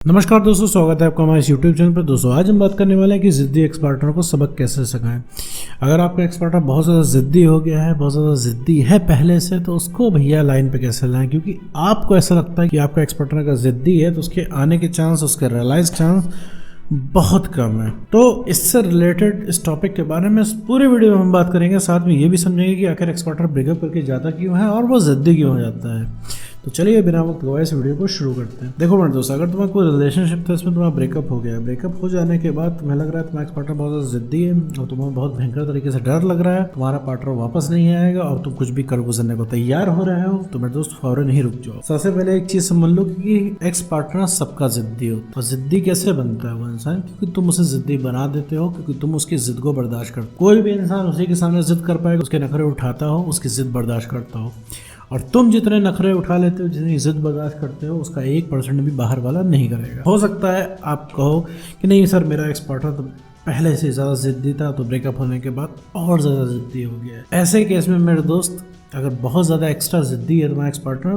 नमस्कार दोस्तों, स्वागत है आपका हमारे इस यूट्यूब चैनल पर। दोस्तों आज हम बात करने वाले हैं कि ज़िद्दी एक्स पार्टनर को सबक कैसे सिखाएं। अगर आपका एक्स पार्टनर बहुत ज़्यादा ज़िद्दी हो गया है, बहुत ज़्यादा ज़िद्दी है पहले से, तो उसको भैया लाइन पे कैसे लाएं। क्योंकि आपको ऐसा लगता है कि आपका एक्स पार्टनर का ज़िद्दी है तो उसके आने के चांस, उसके रियलाइज चांस बहुत कम है। तो इससे रिलेटेड इस टॉपिक के बारे में इस पूरे वीडियो में हम बात करेंगे। साथ में ये भी समझेंगे कि आखिर एक्स पार्टनर ब्रेकअप करके जाता क्यों है और वो ज़िद्दी क्यों हो जाता है। तो चलिए बिना वक्त गवाए इस वीडियो को शुरू करते हैं। देखो मेरे दोस्त, अगर तुम्हारा कोई रिलेशनशिप था, इसमें तुम्हारा ब्रेकअप हो गया है। ब्रेकअप हो जाने के बाद तुम्हें लग रहा है तुम्हारा एक्स पार्टनर बहुत ज़्यादा ज़िद्दी है और तुम्हें बहुत भयंकर तरीके से डर लग रहा है तुम्हारा पार्टनर वापस नहीं आएगा और तुम कुछ भी कर गुजरने को तैयार हो रहे हो, तो मेरे दोस्त फौरन ही रुक जाओ। सबसे पहले एक चीज़ समझ लो कि एक्स पार्टनर सबका ज़िद्दी होता है। और ज़िद्दी कैसे बनता है वो इंसान? क्योंकि तुम उसे ज़िद्दी बना देते हो, क्योंकि तुम उसकी ज़िद को बर्दाश्त करते हो। कोई भी इंसान उसी के सामने ज़िद कर पाएगा, उसके नखरे उठाता हो, उसकी ज़िद बर्दाश्त करता हो। और तुम जितने नखरे उठा लेते हो, जितनी जिद बर्दाश्त करते हो, उसका 1% भी बाहर वाला नहीं करेगा। हो सकता है आप कहो कि नहीं सर, मेरा एक्स पार्टनर तो पहले से ज़्यादा ज़िद्दी था, तो ब्रेकअप होने के बाद और ज़्यादा ज़िद्दी हो गया है। ऐसे केस में मेरे दोस्त, अगर बहुत ज़्यादा एक्स्ट्रा ज़िद्दी है तुम्हारा एक्स पार्टनर,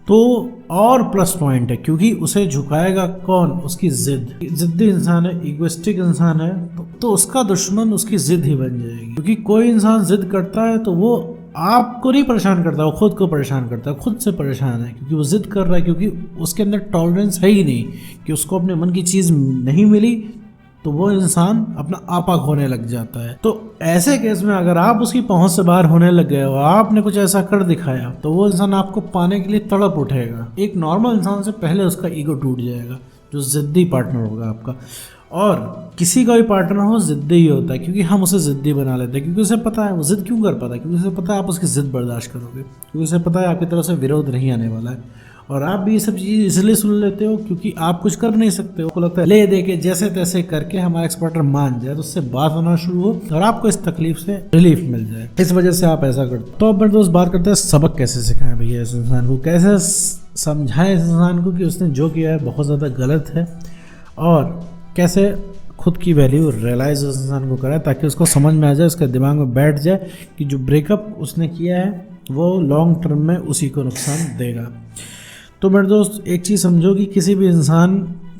तो और प्लस पॉइंट है, क्योंकि उसे झुकाएगा कौन? उसकी जिद। जिद्दी इंसान है, इगोइस्टिक इंसान है, तो उसका दुश्मन उसकी जिद ही बन जाएगी। क्योंकि कोई इंसान जिद करता है तो वो आपको नहीं परेशान करता, वो खुद को परेशान करता है, खुद से परेशान है, क्योंकि वो जिद कर रहा है, क्योंकि उसके अंदर टॉलरेंस है ही नहीं कि उसको अपने मन की चीज़ नहीं मिली तो वो इंसान अपना आपा खोने लग जाता है। तो ऐसे केस में अगर आप उसकी पहुंच से बाहर होने लग गए हो, आपने कुछ ऐसा कर दिखाया, तो वो इंसान आपको पाने के लिए तड़प उठेगा। एक नॉर्मल इंसान से पहले उसका ईगो टूट जाएगा, जो ज़िद्दी पार्टनर होगा आपका। और किसी का भी पार्टनर हो, ज़िद्दी ही होता है, क्योंकि हम उसे ज़िद्दी बना लेते हैं। क्योंकि उसे पता है वो ज़िद क्यों कर पाता है, क्योंकि उसे पता है आप उसकी ज़िद बर्दाश्त करोगे, क्योंकि उसे पता है आपकी तरफ से विरोध नहीं आने वाला है। और आप भी ये सब चीज़ इसलिए सुन लेते हो क्योंकि आप कुछ कर नहीं सकते हो। आपको लगता है ले दे के जैसे तैसे करके हमारा एक्स पार्टनर मान जाए, तो उससे बात होना शुरू हो और आपको इस तकलीफ से रिलीफ मिल जाए। इस वजह से आप ऐसा करते हो। तो अब मेरे दोस्त बात करते हैं सबक कैसे सिखाएं भैया इस इंसान को, कैसे समझाएं इस इंसान को कि उसने जो किया है बहुत ज़्यादा गलत है, और कैसे खुद की वैल्यू रियलाइज उस इंसान को कराए, ताकि उसको समझ में आ जाए, उसके दिमाग में बैठ जाए कि जो ब्रेकअप उसने किया है वो लॉन्ग टर्म में उसी को नुकसान देगा। तो मेरे दोस्त एक चीज़ समझो कि किसी भी इंसान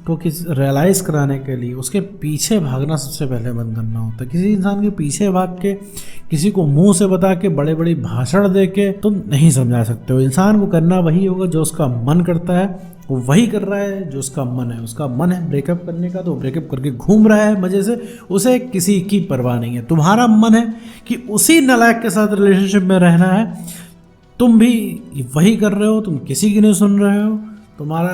को रियलाइज़ कराने के लिए उसके पीछे भागना सबसे पहले बंद करना होता है। किसी इंसान के पीछे भाग के, किसी को मुंह से बता के, बड़े बड़े भाषण दे के तुम नहीं समझा सकते हो। इंसान को करना वही होगा जो उसका मन करता है, वो वही कर रहा है जो उसका मन है। उसका मन है ब्रेकअप करने का, तो ब्रेकअप करके घूम रहा है मज़े से, उसे किसी की परवाह नहीं है। तुम्हारा मन है कि उसी नालायक के साथ रिलेशनशिप में रहना है, तुम भी वही कर रहे हो, तुम किसी की नहीं सुन रहे हो। तुम्हारा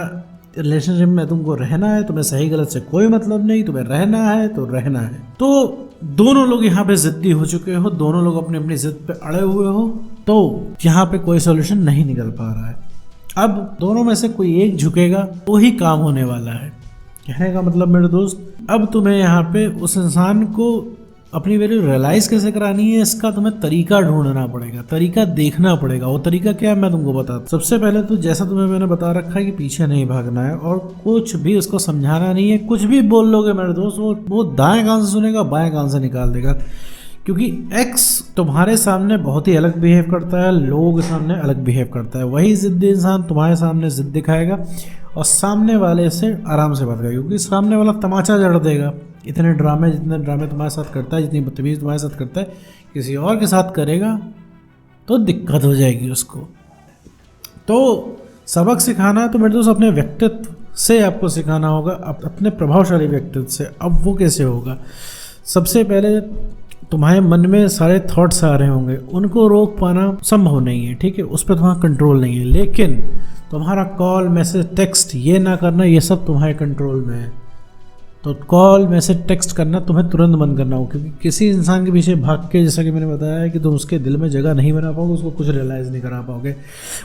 रिलेशनशिप में तुमको रहना है, तुम्हें सही गलत से कोई मतलब नहीं, तुम्हें रहना है तो रहना है। तो दोनों लोग यहाँ पे ज़िद्दी हो चुके हो, दोनों लोग अपनी अपनी ज़िद पे अड़े हुए हो, तो यहाँ पे कोई सोल्यूशन नहीं निकल पा रहा है। अब दोनों में से कोई एक झुकेगा, वही काम होने वाला है। कहने का मतलब मेरे दोस्त, अब तुम्हें यहाँ पे उस इंसान को अपनी वैल्यू रियलाइज़ कैसे करानी है, इसका तुम्हें तरीका ढूंढना पड़ेगा, तरीका देखना पड़ेगा। वो तरीका क्या है मैं तुमको बताता। सबसे पहले तो जैसा तुम्हें मैंने बता रखा है कि पीछे नहीं भागना है और कुछ भी उसको समझाना नहीं है। कुछ भी बोल लोगे मेरे दोस्त, वो दाएं कान से सुनेगा, बाएं कान से निकाल देगा। क्योंकि एक्स तुम्हारे सामने बहुत ही अलग बिहेव करता है, लोगों के सामने अलग बिहेव करता है। वही ज़िद्दी इंसान तुम्हारे सामने ज़िद दिखाएगा और सामने वाले से आराम से बात करेगा, क्योंकि सामने वाला तमाचा जड़ देगा। जितने ड्रामे तुम्हारे साथ करता है, जितनी बदतमीज़ी तुम्हारे साथ करता है, किसी और के साथ करेगा तो दिक्कत हो जाएगी उसको। तो सबक सिखाना है तो मेरे दोस्त अपने व्यक्तित्व से आपको सिखाना होगा, अपने प्रभावशाली व्यक्तित्व से। अब वो कैसे होगा? सबसे पहले तुम्हारे मन में सारे थॉट्स आ रहे होंगे, उनको रोक पाना संभव नहीं है, ठीक है, उस पर तुम्हारा कंट्रोल नहीं है। लेकिन तुम्हारा कॉल, मैसेज, टेक्स्ट ये ना करना, ये सब तुम्हारे कंट्रोल में है। तो कॉल, मैसेज, टेक्स्ट करना तुम्हें तुरंत बंद करना होगा, क्योंकि किसी इंसान के पीछे भाग के, जैसा कि मैंने बताया है, कि तुम उसके दिल में जगह नहीं बना पाओगे, उसको कुछ रियलाइज़ नहीं करा पाओगे।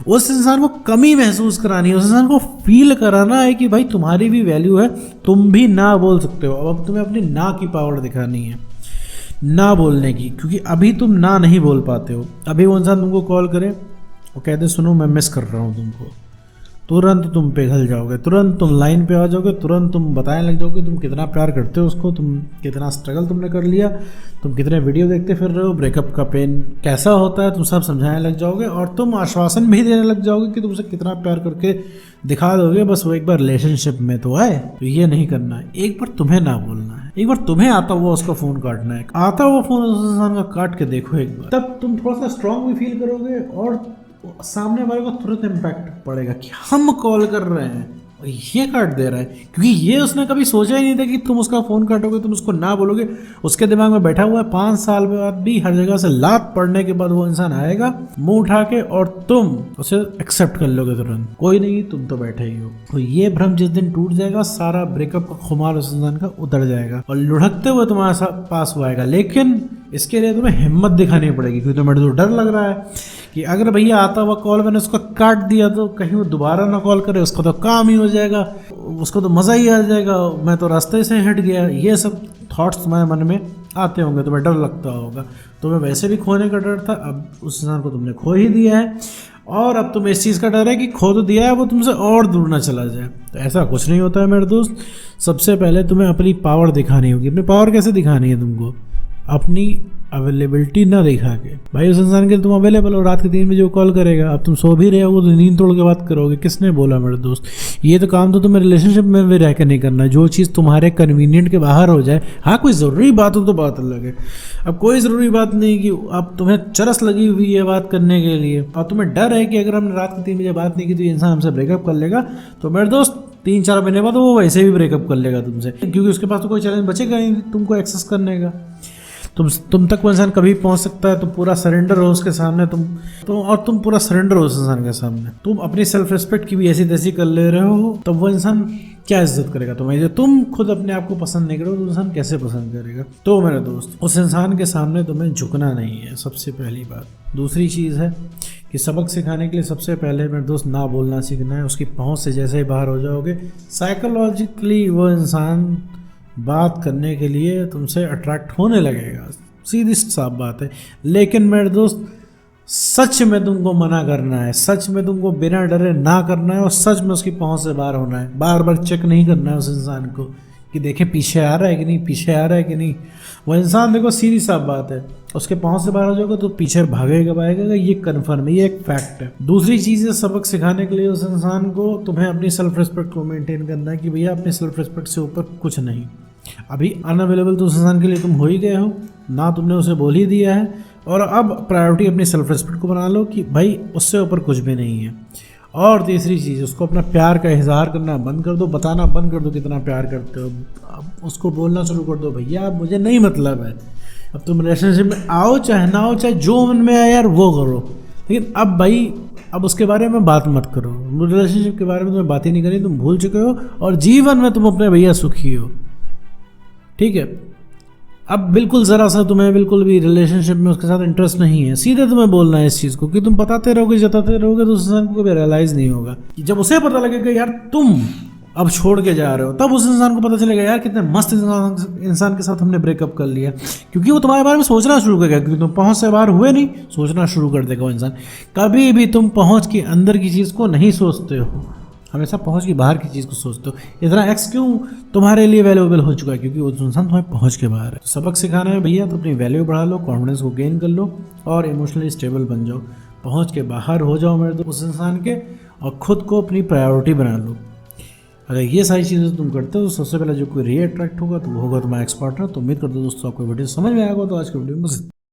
उस इंसान को कमी महसूस करानी है, उस इंसान को फील कराना है कि भाई तुम्हारी भी वैल्यू है, तुम भी ना बोल सकते हो। अब तुम्हें अपनी ना की पावर दिखानी है, ना बोलने की, क्योंकि अभी तुम ना नहीं बोल पाते हो। अभी वो इंसान तुमको कॉल करे और कहते सुनो मैं मिस कर रहा हूँ तुमको, तुरंत तुम पिघल जाओगे, तुरंत तुम लाइन पे आ जाओगे, तुरंत तुम बताने लग जाओगे तुम कितना प्यार करते हो उसको, तुम कितना स्ट्रगल तुमने कर लिया, तुम कितने वीडियो देखते फिर रहे हो, ब्रेकअप का पेन कैसा होता है तुम सब समझाने लग जाओगे, और तुम आश्वासन भी देने लग जाओगे कि तुमसे कितना प्यार करके दिखा दोगे बस वो एक बार रिलेशनशिप में तो आए, तो ये नहीं करना है। एक बार तुम्हें ना बोलना है, एक बार तुम्हें आता हुआ उसका फोन काटना है, आता हुआ फोन उस इंसान का काट के देखो एक बार, तब तुम थोड़ा सा स्ट्रांग भी फील करोगे और सामने वाले को तुरंत इम्पैक्ट पड़ेगा कि हम कॉल कर रहे हैं और ये काट दे रहा है, क्योंकि ये उसने कभी सोचा ही नहीं था कि तुम उसका फ़ोन काटोगे, तुम उसको ना बोलोगे। उसके दिमाग में बैठा हुआ है 5 साल बाद भी हर जगह से लात पड़ने के बाद वो इंसान आएगा मुंह उठा के और तुम उसे एक्सेप्ट कर लोगे तुरंत, कोई नहीं तुम तो बैठे ही हो। तो ये भ्रम जिस दिन टूट जाएगा, सारा ब्रेकअप का खुमार उस इंसान का उतर जाएगा और लुढ़कते हुए तुम्हारे पास वो आएगा। लेकिन इसके लिए तुम्हें हिम्मत दिखानी पड़ेगी, क्योंकि तुम्हें तो डर लग रहा है कि अगर भैया आता हुआ कॉल मैंने उसको काट दिया तो कहीं वो दोबारा ना कॉल करे, उसका तो काम ही हो जाएगा, उसको तो मज़ा ही आ जाएगा, मैं तो रास्ते से हट गया। ये सब थॉट्स तुम्हारे मन में आते होंगे, तुम्हें डर लगता होगा। तुम्हें वैसे भी खोने का डर था, अब उस इंसान को तुमने खो ही दिया है और अब तुम्हें इस चीज़ का डर है कि खो तो दिया है, वो तुमसे और दूर ना चला जाए। तो ऐसा कुछ नहीं होता है मेरे दोस्त। सबसे पहले तुम्हें अपनी पावर दिखानी होगी। अपनी पावर कैसे दिखानी है तुमको? अपनी अवेलेबिलिटी ना दिखा के। भाई उस इंसान के लिए तुम अवेलेबल हो, रात के 3 बजे वो कॉल करेगा, अब तुम सो भी रहे हो तो नींद तोड़ के बात करोगे, किसने बोला मेरे दोस्त? ये तो काम तो तुम्हें रिलेशनशिप में भी रह के नहीं करना है। जो चीज़ तुम्हारे कन्वीनियंट के बाहर हो जाए, हाँ कोई ज़रूरी बात हो तो बात अलग है। अब कोई ज़रूरी बात नहीं कि अब तुम्हें चरस लगी हुई है बात करने के लिए और तुम्हें डर है कि अगर हमने रात के 3 बजे बात नहीं की तो ये इंसान हमसे ब्रेकअप कर लेगा, तो मेरे दोस्त 3-4 महीने बाद वो वैसे भी ब्रेकअप कर लेगा तुमसे, क्योंकि उसके पास तो कोई चैलेंज बचेगा नहीं तुमको एक्सेस करने का। तुम तक वो इंसान कभी पहुंच सकता है, तुम पूरा सरेंडर हो उसके सामने, तुम पूरा सरेंडर हो उस इंसान के सामने। तुम अपनी सेल्फ रिस्पेक्ट की भी ऐसी तैसी कर ले रहे हो, तब वो इंसान क्या इज्जत करेगा तुम्हें? जो तुम खुद अपने आप को पसंद नहीं करोगे तो इंसान कैसे पसंद करेगा? तो मेरे दोस्त उस इंसान के सामने तुम्हें झुकना नहीं है, सबसे पहली बात। दूसरी चीज़ है कि सबक सिखाने के लिए सबसे पहले मेरे दोस्त ना बोलना सीखना है। उसकी पहुंच से जैसे ही बाहर हो जाओगे, साइकोलॉजिकली वो इंसान बात करने के लिए तुमसे अट्रैक्ट होने लगेगा, सीधी साफ बात है। लेकिन मेरे दोस्त सच में तुमको मना करना है, सच में तुमको बिना डरे ना करना है और सच में उसकी पहुंच से बाहर होना है। बार बार चेक नहीं करना है उस इंसान को कि देखे पीछे आ रहा है कि नहीं, पीछे आ रहा है कि नहीं। वो इंसान देखो सीधी साफ बात है, उसके पहुंच से बाहर हो जाएगा तो पीछे भागेगा, ये कन्फर्म है, ये एक फैक्ट है। दूसरी चीज़ है सबक सिखाने के लिए उस इंसान को तुम्हें अपनी सेल्फ रिस्पेक्ट को मेंटेन करना है कि भैया अपनी सेल्फ रिस्पेक्ट से ऊपर कुछ नहीं। अभी अनअवेलेबल तो उस इंसान के लिए तुम हो ही गए हो ना, तुमने उसे बोल ही दिया है, और अब प्रायोरिटी अपनी सेल्फ रिस्पेक्ट को बना लो कि भाई उससे ऊपर कुछ भी नहीं है। और तीसरी चीज़, उसको अपना प्यार का इजहार करना बंद कर दो, बताना बंद कर दो कितना प्यार करते हो। अब उसको बोलना शुरू कर दो, भैया अब मुझे नहीं मतलब है, अब तुम रिलेशनशिप में आओ चाहे ना आओ, चाहे जो मन में आए यार वो करो, लेकिन अब भाई अब उसके बारे में बात मत करो। रिलेशनशिप के बारे में तुम्हें बात ही नहीं करनी, तुम भूल चुके हो और जीवन में तुम अपने भैया सुखी हो, ठीक है। अब बिल्कुल ज़रा सा तुम्हें बिल्कुल भी रिलेशनशिप में उसके साथ इंटरेस्ट नहीं है, सीधे तुम्हें बोलना है इस चीज़ को, कि तुम बताते रहोगे जताते रहोगे तो उस इंसान को कभी रियलाइज़ नहीं होगा। जब उसे पता लगेगा यार तुम अब छोड़ के जा रहे हो, तब उस इंसान को पता चलेगा यार कितने मस्त इंसान के साथ हमने ब्रेकअप कर लिया, क्योंकि वो तुम्हारे बारे में सोचना शुरू करेगा, क्योंकि तुम पहुंच से बाहर हुए नहीं, सोचना शुरू कर देगा वो इंसान। कभी भी तुम पहुंच के अंदर की चीज़ को नहीं सोचते हो, हमेशा पहुंच के बाहर की चीज़ को सोचते हो। इतना एक्स क्यों तुम्हारे लिए वैल्यूएबल हो चुका है? क्योंकि वो इंसान तुम्हें पहुंच के बाहर है। तो सबक सिखाना है भैया तो अपनी वैल्यू बढ़ा लो, कॉन्फिडेंस को गेन कर लो और इमोशनली स्टेबल बन जाओ, पहुंच के बाहर हो जाओ मेरे उस इंसान के, और ख़ुद को अपनी प्रायोरिटी बना लो। अगर ये सारी चीज़ें तुम करते हो तो सबसे पहले जो कोई री अट्रैक्ट होगा तो वो होगा तुम्हारा एक्स पार्टनर। तो उम्मीद करता हूँ दोस्तों आपको वीडियो समझ में आएगा। तो आज की वीडियो में बस